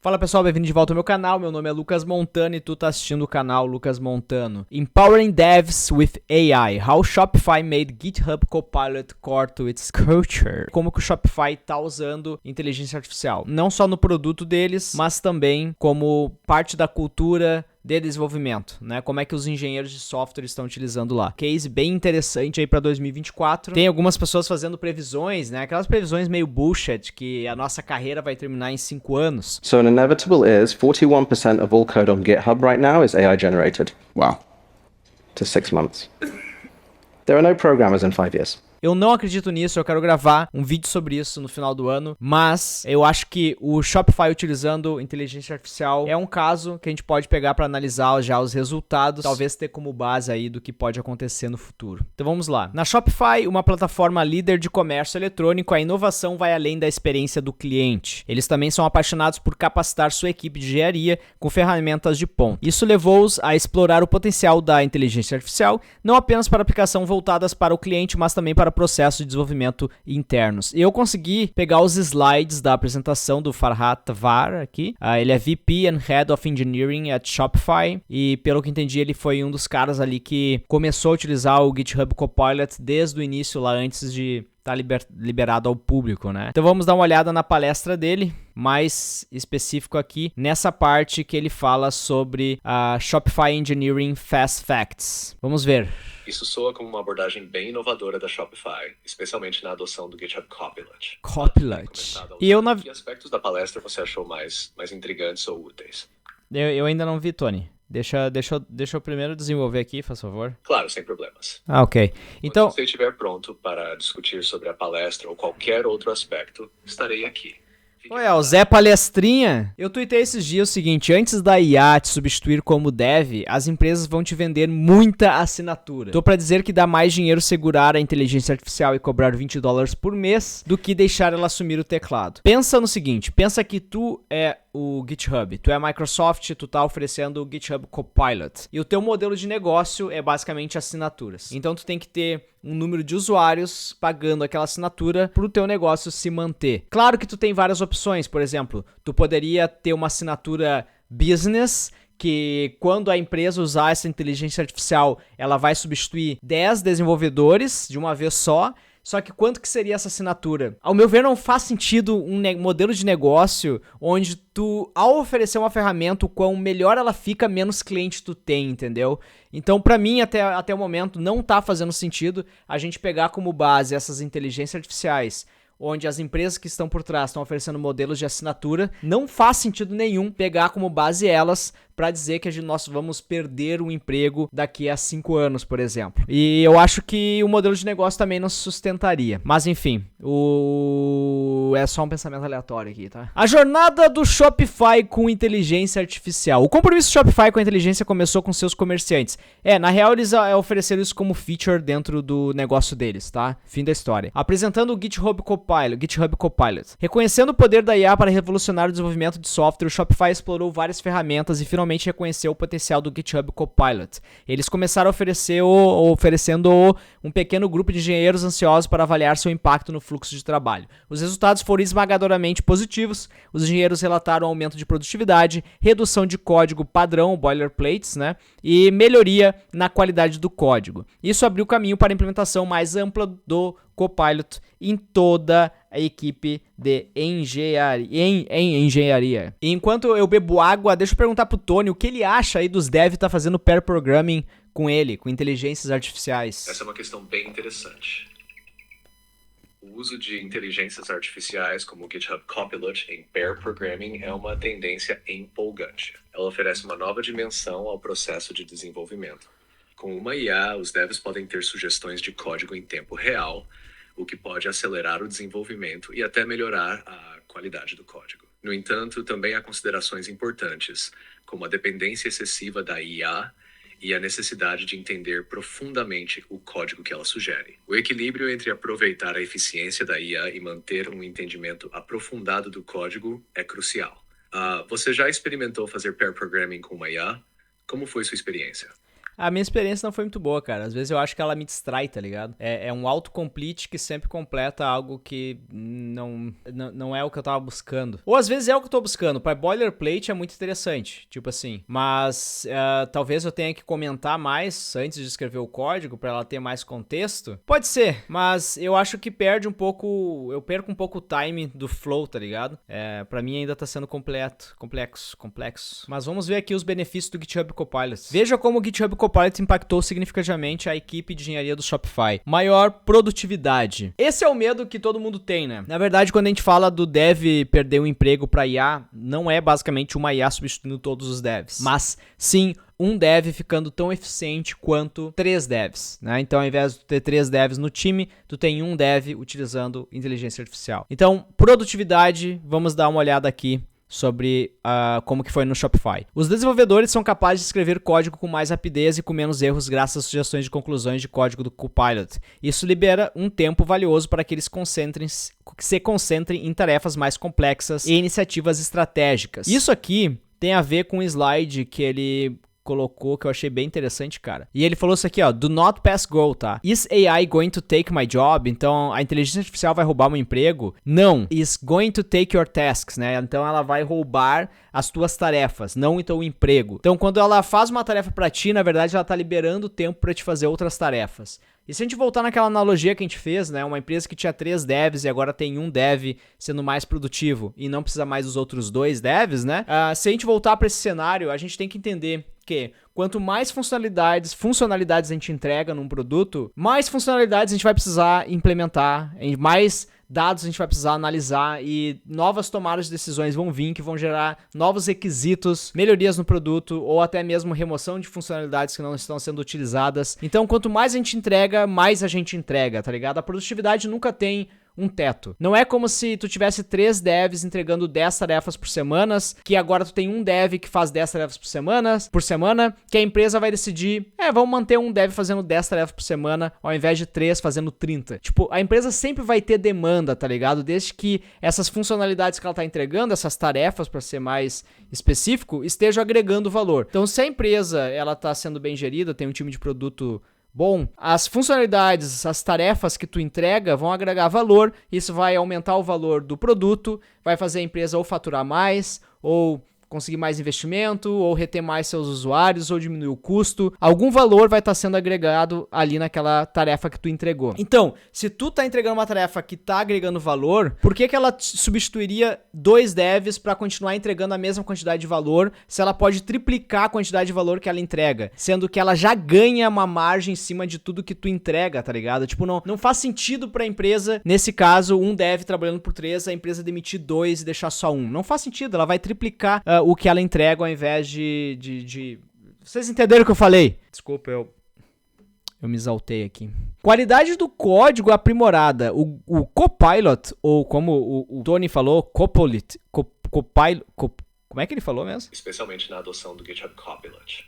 Fala pessoal, bem-vindo de volta ao meu canal, meu nome é Lucas Montano e tu tá assistindo o canal Lucas Montano. Empowering Devs with AI, How Shopify Made GitHub Copilot Core to its Culture. Como que o Shopify tá usando inteligência artificial, não só no produto deles, mas também como parte da cultura de desenvolvimento, né? Como é que os engenheiros de software estão utilizando lá. Case bem interessante aí para 2024. Tem algumas pessoas fazendo previsões, né? Aquelas previsões meio bullshit, que a nossa carreira vai terminar em 5 anos. So an inevitable is 41% of all code on GitHub right now is AI generated. Wow. To 6 months. There are no programmers in 5 years. Eu não acredito nisso, eu quero gravar um vídeo sobre isso no final do ano, mas eu acho que o Shopify utilizando inteligência artificial é um caso que a gente pode pegar para analisar já os resultados, talvez ter como base aí do que pode acontecer no futuro. Então vamos lá. Na Shopify, uma plataforma líder de comércio eletrônico, a inovação vai além da experiência do cliente. Eles também são apaixonados por capacitar sua equipe de engenharia com ferramentas de ponta. Isso levou-os a explorar o potencial da inteligência artificial, não apenas para aplicação voltadas para o cliente, mas também para processos de desenvolvimento internos. Eu consegui pegar os slides da apresentação do Farhat Tavar aqui. Ele é VP and Head of Engineering at Shopify e, pelo que entendi, ele foi um dos caras ali que começou a utilizar o GitHub Copilot desde o início, lá antes de tá liberado ao público, né? Então vamos dar uma olhada na palestra dele, mais específico aqui, nessa parte que ele fala sobre a Shopify Engineering Fast Facts. Vamos ver. Isso soa como uma abordagem bem inovadora da Shopify, especialmente na adoção do GitHub Copilot. Que aspectos da palestra você achou mais intrigantes ou úteis? Eu ainda não vi, Tony. Deixa eu primeiro desenvolver aqui, faz favor. Claro, sem problemas. Ok. Então, quando você estiver pronto para discutir sobre a palestra ou qualquer outro aspecto, estarei aqui. Oi, o Zé Palestrinha. Eu tuitei esses dias o seguinte: antes da IA te substituir como dev, as empresas vão te vender muita assinatura. Tô pra dizer que dá mais dinheiro segurar a inteligência artificial e cobrar $20 por mês do que deixar ela assumir o teclado. Pensa no seguinte, pensa que tu é o GitHub, tu é a Microsoft, tu tá oferecendo o GitHub Copilot e o teu modelo de negócio é basicamente assinaturas. Então tu tem que ter um número de usuários pagando aquela assinatura pro teu negócio se manter. Claro que tu tem várias opções, por exemplo, tu poderia ter uma assinatura business, que quando a empresa usar essa inteligência artificial, ela vai substituir 10 desenvolvedores de uma vez só. Só que quanto que seria essa assinatura? Ao meu ver, não faz sentido um modelo de negócio onde tu, ao oferecer uma ferramenta, o quão melhor ela fica, menos cliente tu tem, entendeu? Então, pra mim, até o momento, não tá fazendo sentido a gente pegar como base essas inteligências artificiais, onde as empresas que estão por trás estão oferecendo modelos de assinatura. Não faz sentido nenhum pegar como base elas para dizer que nós vamos perder um emprego daqui a 5 anos, por exemplo. E eu acho que o modelo de negócio também não se sustentaria. Mas enfim, é só um pensamento aleatório aqui, tá? A jornada do Shopify com inteligência artificial. O compromisso do Shopify com a inteligência começou com seus comerciantes. Na real, eles ofereceram isso como feature dentro do negócio deles, tá? Fim da história. Apresentando o GitHub Copilot. Reconhecendo o poder da IA para revolucionar o desenvolvimento de software, o Shopify explorou várias ferramentas e finalmente reconheceu o potencial do GitHub Copilot. Eles começaram oferecendo um pequeno grupo de engenheiros ansiosos para avaliar seu impacto no fluxo de trabalho. Os resultados foram esmagadoramente positivos. Os engenheiros relataram aumento de produtividade, redução de código padrão, boilerplates, né, e melhoria na qualidade do código. Isso abriu caminho para a implementação mais ampla do Copilot em toda a equipe de engenharia. E enquanto eu bebo água, deixa eu perguntar pro Tony o que ele acha aí dos devs tá fazendo pair programming com ele, com inteligências artificiais. Essa é uma questão bem interessante. O uso de inteligências artificiais como o GitHub Copilot em pair programming é uma tendência empolgante. Ela oferece uma nova dimensão ao processo de desenvolvimento. Com uma IA, os devs podem ter sugestões de código em tempo real, o que pode acelerar o desenvolvimento e até melhorar a qualidade do código. No entanto, também há considerações importantes, como a dependência excessiva da IA e a necessidade de entender profundamente o código que ela sugere. O equilíbrio entre aproveitar a eficiência da IA e manter um entendimento aprofundado do código é crucial. Você já experimentou fazer pair programming com uma IA? Como foi sua experiência? A minha experiência não foi muito boa, cara. Às vezes eu acho que ela me distrai, tá ligado? É um autocomplete que sempre completa algo que não é o que eu tava buscando. Ou às vezes é o que eu tô buscando. Para boilerplate é muito interessante, tipo assim. Mas talvez eu tenha que comentar mais antes de escrever o código pra ela ter mais contexto. Pode ser, mas eu acho que perde um pouco... Eu perco um pouco o time do flow, tá ligado? Pra mim ainda tá sendo complexo. Mas vamos ver aqui os benefícios do GitHub Copilot. Veja como o GitHub Copilot impactou significativamente a equipe de engenharia do Shopify. Maior produtividade. Esse é o medo que todo mundo tem, né? Na verdade, quando a gente fala do dev perder o emprego pra IA, não é basicamente uma IA substituindo todos os devs, mas sim um dev ficando tão eficiente quanto 3 devs, né? Então, ao invés de ter 3 devs no time, tu tem um dev utilizando inteligência artificial. Então, produtividade, vamos dar uma olhada aqui sobre como que foi no Shopify. Os desenvolvedores são capazes de escrever código com mais rapidez e com menos erros graças às sugestões de conclusões de código do Copilot. Isso libera um tempo valioso para que eles se concentrem em tarefas mais complexas e iniciativas estratégicas. Isso aqui tem a ver com um slide que ele colocou, que eu achei bem interessante, cara. E ele falou isso aqui, ó, do not pass go, tá? Is AI going to take my job? Então, a inteligência artificial vai roubar meu emprego? Não. Is going to take your tasks, né? Então, ela vai roubar as tuas tarefas, não o teu emprego. Então, quando ela faz uma tarefa pra ti, na verdade, ela tá liberando tempo pra te fazer outras tarefas. E se a gente voltar naquela analogia que a gente fez, né? Uma empresa que tinha 3 devs e agora tem um dev sendo mais produtivo e não precisa mais dos outros 2 devs, né? Se a gente voltar para esse cenário, a gente tem que entender que quanto mais funcionalidades a gente entrega num produto, mais funcionalidades a gente vai precisar implementar, mais dados a gente vai precisar analisar e novas tomadas de decisões vão vir que vão gerar novos requisitos, melhorias no produto ou até mesmo remoção de funcionalidades que não estão sendo utilizadas. Então, quanto mais a gente entrega, mais a gente entrega, tá ligado? A produtividade nunca tem um teto. Não é como se tu tivesse 3 devs entregando 10 tarefas por semana, que agora tu tem um dev que faz 10 tarefas por semana, que a empresa vai decidir, vamos manter um dev fazendo 10 tarefas por semana, ao invés de 3 fazendo 30. Tipo, a empresa sempre vai ter demanda, tá ligado? Desde que essas funcionalidades que ela tá entregando, essas tarefas, para ser mais específico, estejam agregando valor. Então, se a empresa, ela tá sendo bem gerida, tem um time de produto bom, as funcionalidades, as tarefas que tu entrega vão agregar valor, isso vai aumentar o valor do produto, vai fazer a empresa ou faturar mais, ou conseguir mais investimento, ou reter mais seus usuários, ou diminuir o custo. Algum valor vai estar sendo agregado ali naquela tarefa que tu entregou. Então, se tu tá entregando uma tarefa que tá agregando valor, por que ela substituiria 2 devs para continuar entregando a mesma quantidade de valor, se ela pode triplicar a quantidade de valor que ela entrega, sendo que ela já ganha uma margem em cima de tudo que tu entrega, tá ligado? Tipo, não faz sentido pra empresa, nesse caso, um dev trabalhando por 3, a empresa demitir 2 e deixar só um. Não faz sentido, ela vai triplicar o que ela entrega ao invés de... Vocês entenderam o que eu falei? Desculpa, eu me exaltei aqui. Qualidade do código aprimorada. O Copilot, ou como o Tony falou, Copilot, como é que ele falou mesmo? Especialmente na adoção do GitHub Copilot.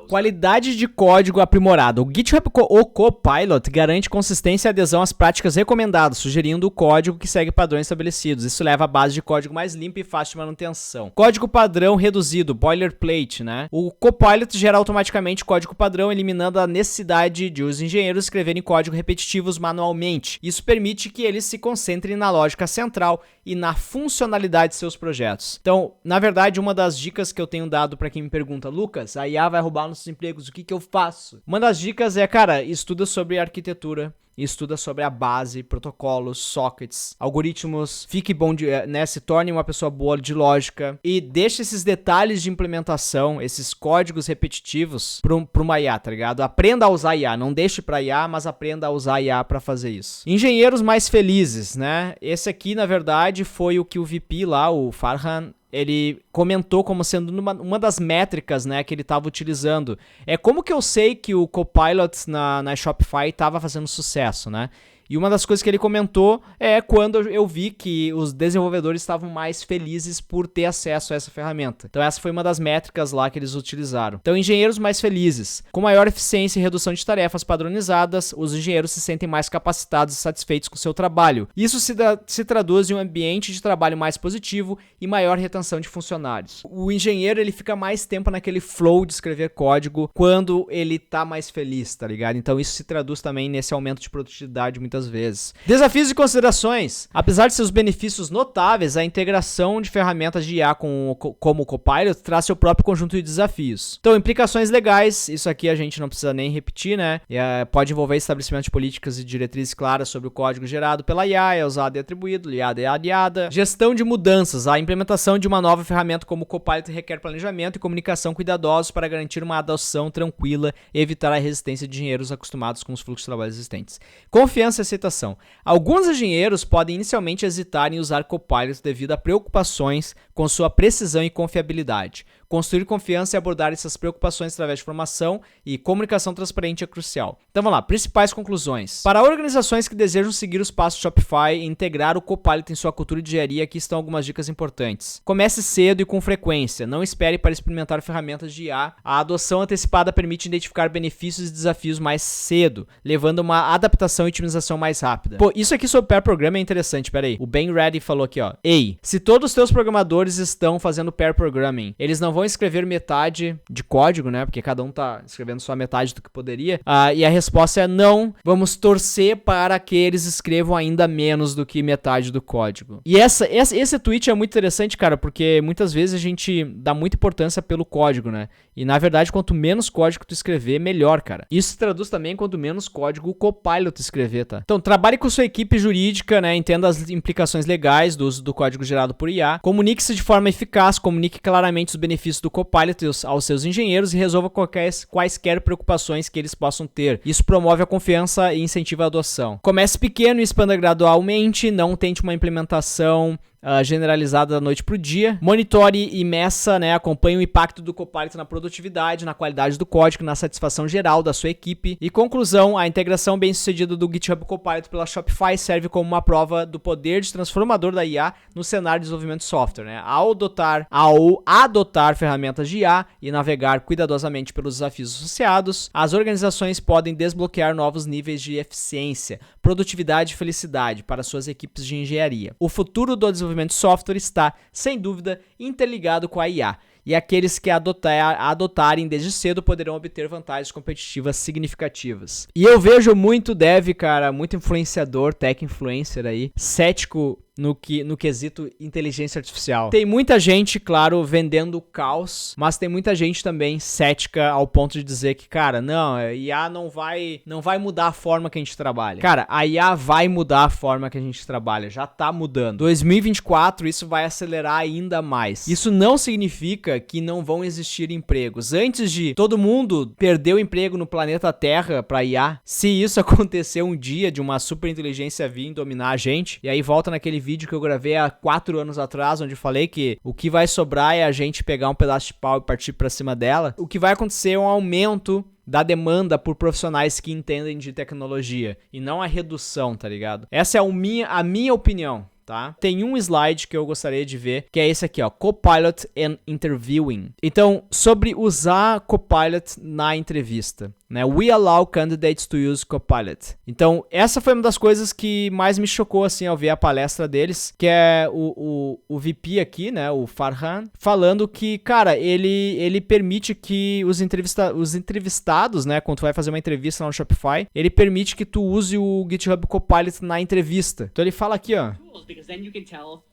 Qualidade de código aprimorada. O GitHub Copilot garante consistência e adesão às práticas recomendadas, sugerindo o código que segue padrões estabelecidos. Isso leva à base de código mais limpa e fácil de manutenção. Código padrão reduzido, boilerplate, né? O Copilot gera automaticamente código padrão, eliminando a necessidade de os engenheiros escreverem código repetitivos manualmente. Isso permite que eles se concentrem na lógica central e na funcionalidade de seus projetos. Então, na verdade, uma das dicas que eu tenho dado pra quem me pergunta, Lucas, a IA vai roubar nossos empregos, o que eu faço? Uma das dicas é, cara, estuda sobre arquitetura, estuda sobre a base, protocolos, sockets, algoritmos, fique bom se torne uma pessoa boa de lógica e deixe esses detalhes de implementação, esses códigos repetitivos pra uma IA, tá ligado? Aprenda a usar IA, não deixe pra IA, mas aprenda a usar IA pra fazer isso. Engenheiros mais felizes, né? Esse aqui, na verdade, foi o que o VP lá, o Farhan, ele comentou como sendo uma das métricas, né, que ele estava utilizando. Como que eu sei que o Copilot na Shopify estava fazendo sucesso, né? E uma das coisas que ele comentou é quando eu vi que os desenvolvedores estavam mais felizes por ter acesso a essa ferramenta. Então essa foi uma das métricas lá que eles utilizaram. Então, engenheiros mais felizes. Com maior eficiência e redução de tarefas padronizadas, os engenheiros se sentem mais capacitados e satisfeitos com o seu trabalho. Isso se traduz em um ambiente de trabalho mais positivo e maior retenção de funcionários. O engenheiro, ele fica mais tempo naquele flow de escrever código quando ele tá mais feliz, tá ligado? Então isso se traduz também nesse aumento de produtividade muitas vezes. Desafios e considerações. Apesar de seus benefícios notáveis, a integração de ferramentas de IA como o Copilot traz seu próprio conjunto de desafios. Então, implicações legais, isso aqui a gente não precisa nem repetir, né? Pode envolver estabelecimento de políticas e diretrizes claras sobre o código gerado pela IA, é usado e atribuído, yada. Gestão de mudanças. A implementação de uma nova ferramenta como o Copilot requer planejamento e comunicação cuidadosos para garantir uma adoção tranquila e evitar a resistência de engenheiros acostumados com os fluxos de trabalho existentes. Confiança e aceitação. Alguns engenheiros podem inicialmente hesitar em usar Copilot devido a preocupações com sua precisão e confiabilidade. Construir confiança e abordar essas preocupações através de formação e comunicação transparente é crucial. Então vamos lá, principais conclusões. Para organizações que desejam seguir os passos do Shopify e integrar o Copilot em sua cultura de engenharia, aqui estão algumas dicas importantes. Comece cedo e com frequência, não espere para experimentar ferramentas de IA. A adoção antecipada permite identificar benefícios e desafios mais cedo, levando a uma adaptação e otimização mais rápida. Pô, isso aqui sobre pair programming é interessante, peraí. O Ben Ready falou aqui, ó. Ei, se todos os teus programadores estão fazendo pair programming, eles não vão escrever metade de código, né? Porque cada um tá escrevendo só metade do que poderia. E a resposta é não. Vamos torcer para que eles escrevam ainda menos do que metade do código. E esse tweet é muito interessante, cara, porque muitas vezes a gente dá muita importância pelo código, né? E na verdade, quanto menos código tu escrever, melhor, cara. Isso se traduz também quanto menos código o Copilot escrever, tá? Então, trabalhe com sua equipe jurídica, né? Entenda as implicações legais do uso do código gerado por IA. Comunique-se de forma eficaz, comunique claramente os benefícios do Copilot aos seus engenheiros e resolva quaisquer preocupações que eles possam ter. Isso promove a confiança e incentiva a adoção. Comece pequeno e expanda gradualmente, não tente uma implementação generalizada da noite pro dia. Monitore e meça, né? Acompanhe o impacto do Copilot na produtividade, na qualidade do código, na satisfação geral da sua equipe. E conclusão, a integração bem-sucedida do GitHub Copilot pela Shopify serve como uma prova do poder de transformador da IA no cenário de desenvolvimento de software, né? Ao adotar ferramentas de IA e navegar cuidadosamente pelos desafios associados, as organizações podem desbloquear novos níveis de eficiência, produtividade e felicidade para suas equipes de engenharia. O futuro do desenvolvimento de software está, sem dúvida, interligado com a IA. E aqueles que adotarem desde cedo poderão obter vantagens competitivas significativas. E eu vejo muito dev, cara, muito influenciador, tech influencer aí, cético no quesito inteligência artificial. Tem muita gente, claro, vendendo caos, mas tem muita gente também cética ao ponto de dizer que, cara, não, a IA não vai mudar a forma que a gente trabalha. Cara, a IA vai mudar a forma que a gente trabalha, já tá mudando. 2024, isso vai acelerar ainda mais. Isso não significa que não vão existir empregos. Antes de todo mundo perder o emprego no planeta Terra pra IA, se isso acontecer um dia de uma super inteligência vir dominar a gente, e aí volta naquele vídeo que eu gravei há 4 anos atrás, onde eu falei que o que vai sobrar é a gente pegar um pedaço de pau e partir pra cima dela. O que vai acontecer é um aumento da demanda por profissionais que entendem de tecnologia, e não a redução, tá ligado? Essa é a minha opinião. Tá? Tem um slide que eu gostaria de ver, que é esse aqui, ó, Copilot and Interviewing. Então, sobre usar Copilot na entrevista, né? We allow candidates to use Copilot. Então, essa foi uma das coisas que mais me chocou, assim, ao ver a palestra deles, que é o VP aqui, né, o Farhan, falando que, cara, ele permite que os entrevistados, né, quando tu vai fazer uma entrevista lá no Shopify, ele permite que tu use o GitHub Copilot na entrevista. Então, ele fala aqui, ó, because then you can tell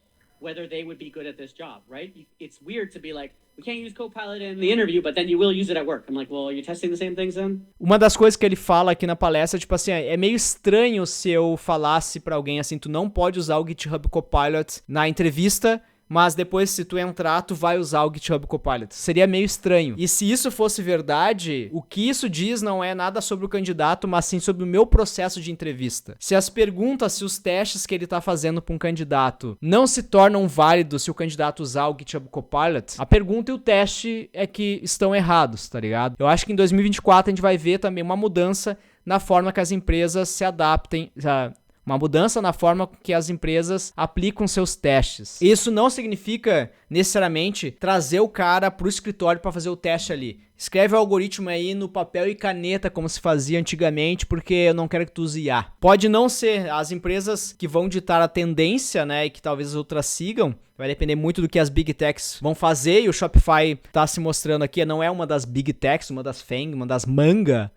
whether they would be good at this job, right? It's weird to be like, we can't use Copilot in the interview, but then you will use it at work. I'm like, well, are you testing the same things then? Uma das coisas que ele fala aqui na palestra, tipo assim, é meio estranho se eu falasse pra alguém assim, tu não pode usar o GitHub Copilot na entrevista, mas depois, se tu entrar, tu vai usar o GitHub Copilot. Seria meio estranho. E se isso fosse verdade, o que isso diz não é nada sobre o candidato, mas sim sobre o meu processo de entrevista. Se as perguntas, se os testes que ele tá fazendo pra um candidato não se tornam válidos se o candidato usar o GitHub Copilot, a pergunta e o teste é que estão errados, tá ligado? Eu acho que em 2024 a gente vai ver também uma mudança na forma que as empresas se adaptem, uma mudança na forma que as empresas aplicam seus testes. Isso não significa necessariamente trazer o cara pro escritório para fazer o teste ali. Escreve o algoritmo aí no papel e caneta, como se fazia antigamente, porque eu não quero que tu use IA. Pode não ser as empresas que vão ditar a tendência, né, e que talvez as outras sigam. Vai depender muito do que as Big Techs vão fazer, e o Shopify tá se mostrando aqui, não é uma das Big Techs, uma das FANG, uma das Manga,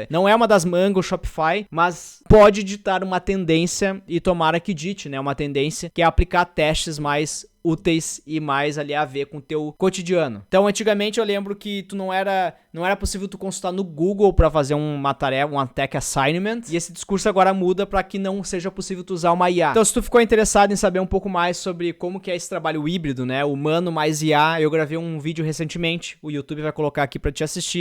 não é uma das Manga o Shopify, mas pode ditar uma tendência, e tomara que dite, né, uma tendência que é aplicar testes mais úteis e mais ali a ver com o teu cotidiano. Então, antigamente eu lembro que não era possível tu consultar no Google para fazer uma tarefa, um tech assignment, e esse discurso agora muda para que não seja possível tu usar uma IA. Então, se tu ficou interessado em saber um pouco mais sobre como que é esse trabalho híbrido, né, humano mais IA, eu gravei um vídeo recentemente, o YouTube vai colocar aqui para te assistir,